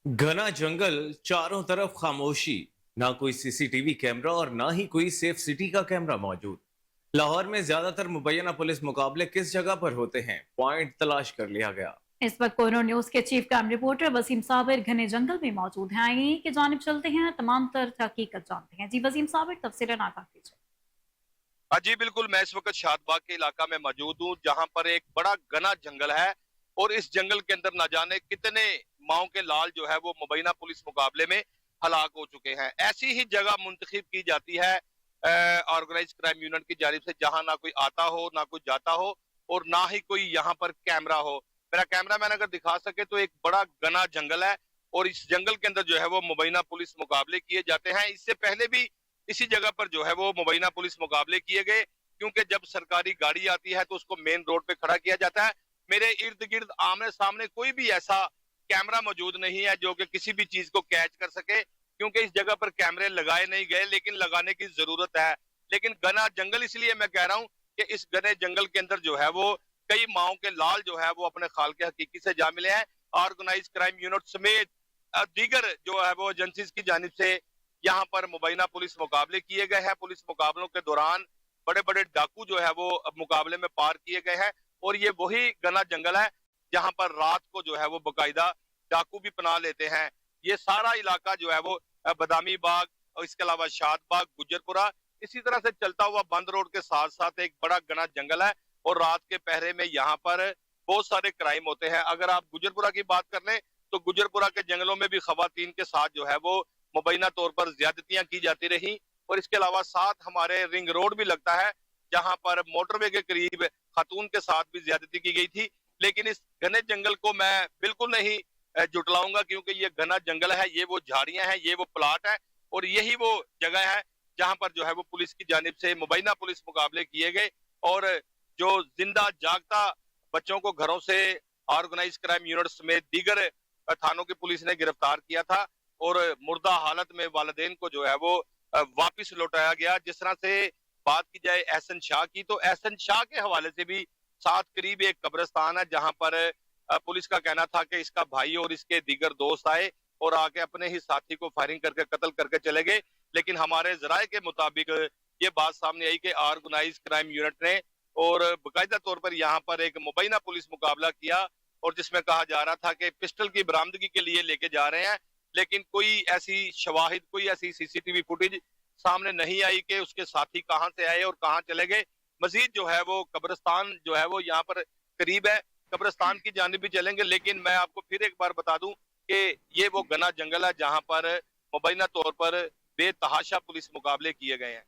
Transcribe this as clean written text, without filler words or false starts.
घना जंगल, चारों तरफ खामोशी, ना कोई सीसीटीवी कैमरा और ना ही कोई सेफ सिटी का कैमरा मौजूद। लाहौर में ज्यादातर मुबैना पुलिस मुकाबले किस जगह पर होते हैं? पॉइंट तलाश कर लिया गया। इस वक्त कोनो न्यूज के chief crime reporter Waseem Sabir घने जंगल में मौजूद हैं। आइए की जानिब चलते हैं, तमाम तर हकीकत जानते हैं। जी वसीम साबिर, तफसीलन आगाह कीजिए। जी बिल्कुल, मैं इस वक्त शादबाग के इलाका में मौजूद हूँ जहां पर एक बड़ा घना जंगल है और इस जंगल के अंदर न जाने कितने माओ के लाल जो है वो मुबैना पुलिस मुकाबले में हलाक हो चुके हैं। ऐसी ही जगह मुंतखब की जाती है ऑर्गेनाइज क्राइम यूनिट की जानिब से, जहां ना कोई आता हो ना कोई जाता हो और ना ही कोई यहाँ पर कैमरा हो। मेरा कैमरा मैन अगर दिखा सके तो एक बड़ा घना जंगल है और इस जंगल के अंदर जो है वो मुबैना पुलिस मुकाबले किए जाते हैं। इससे पहले भी इसी जगह पर जो है वो मुबैना पुलिस मुकाबले किए गए, क्योंकि जब सरकारी गाड़ी आती है तो उसको मेन रोड पे खड़ा किया जाता है। मेरे इर्द गिर्द आमने सामने कोई भी ऐसा कैमरा मौजूद नहीं है जो कि किसी भी चीज को कैच कर सके, क्योंकि इस जगह पर कैमरे लगाए नहीं गए, लेकिन लगाने की जरूरत है। लेकिन घना जंगल इसलिए मैं कह रहा हूँ कि इस घने जंगल के अंदर जो है वो कई माओ के लाल जो है वो अपने खाल के हकीकी से जा मिले हैं। ऑर्गेनाइज क्राइम यूनिट समेत दीगर जो है वो एजेंसीज की जानिब से यहाँ पर मुबैना पुलिस मुकाबले किए गए हैं। पुलिस मुकाबलों के दौरान बड़े बड़े डाकू जो है वो मुकाबले में पार किए गए हैं और ये वही घना जंगल है जहां पर रात को जो है वो बाकायदा डाकू भी पनाह लेते हैं। ये सारा इलाका जो है वो बदामी बाग और इसके अलावा शाद बाग, गुजरपुरा, इसी तरह से चलता हुआ बंद रोड के साथ साथ एक बड़ा घना जंगल है और रात के पहरे में यहाँ पर बहुत सारे क्राइम होते हैं। अगर आप गुजरपुरा की बात कर लें तो गुजरपुरा के जंगलों में भी खवातीन के साथ जो है वो मुबैना तौर पर ज्यादतियां की जाती रही और इसके अलावा साथ हमारे रिंग रोड भी लगता है जहां पर मोटरवे के करीब खातून के साथ भी ज्यादती की गई थी। लेकिन इस घने जंगल को मैं बिल्कुल नहीं जुटलाऊंगा, क्योंकि ये घना जंगल है, ये वो झाड़ियां हैं, ये वो प्लाट है और यही वो जगह है जहां पर जो है वो पुलिस की जानिब से मुबैना पुलिस मुकाबले किए गए और जो जिंदा जागता बच्चों को घरों से ऑर्गेनाइज क्राइम यूनिट समेत दीगर थानों की पुलिस ने गिरफ्तार किया था और मुर्दा हालत में वालिदैन को जो है वो वापिस लौटाया गया। जिस तरह से बात की जाए एहसन शाह की, तो एहसन शाह के हवाले से भी साथ करीब एक कब्रिस्तान है जहां पर पुलिस का कहना था कि इसका भाई और इसके दीगर दोस्त आए और आके अपने ही साथी को फायरिंग करके कत्ल करके चले गए। लेकिन हमारे जराये के मुताबिक ये बात सामने आई कि ऑर्गेनाइज क्राइम यूनिट ने और बाकायदा तौर पर यहाँ पर एक मुबैना पुलिस मुकाबला किया और जिसमें कहा जा रहा था कि पिस्टल की बरामदगी के लिए लेके जा रहे हैं, लेकिन कोई ऐसी शवाहिद, कोई ऐसी सीसीटीवी फुटेज सामने नहीं आई कि उसके साथी कहां से आए और कहां चले गए। मजीद जो है वो कब्रिस्तान जो है वो यहाँ पर करीब है, कब्रिस्तान की जानिब भी चलेंगे। लेकिन मैं आपको फिर एक बार बता दूं कि ये वो घना जंगल है जहां पर मुबैना तौर पर बेतहाशा पुलिस मुकाबले किए गए हैं।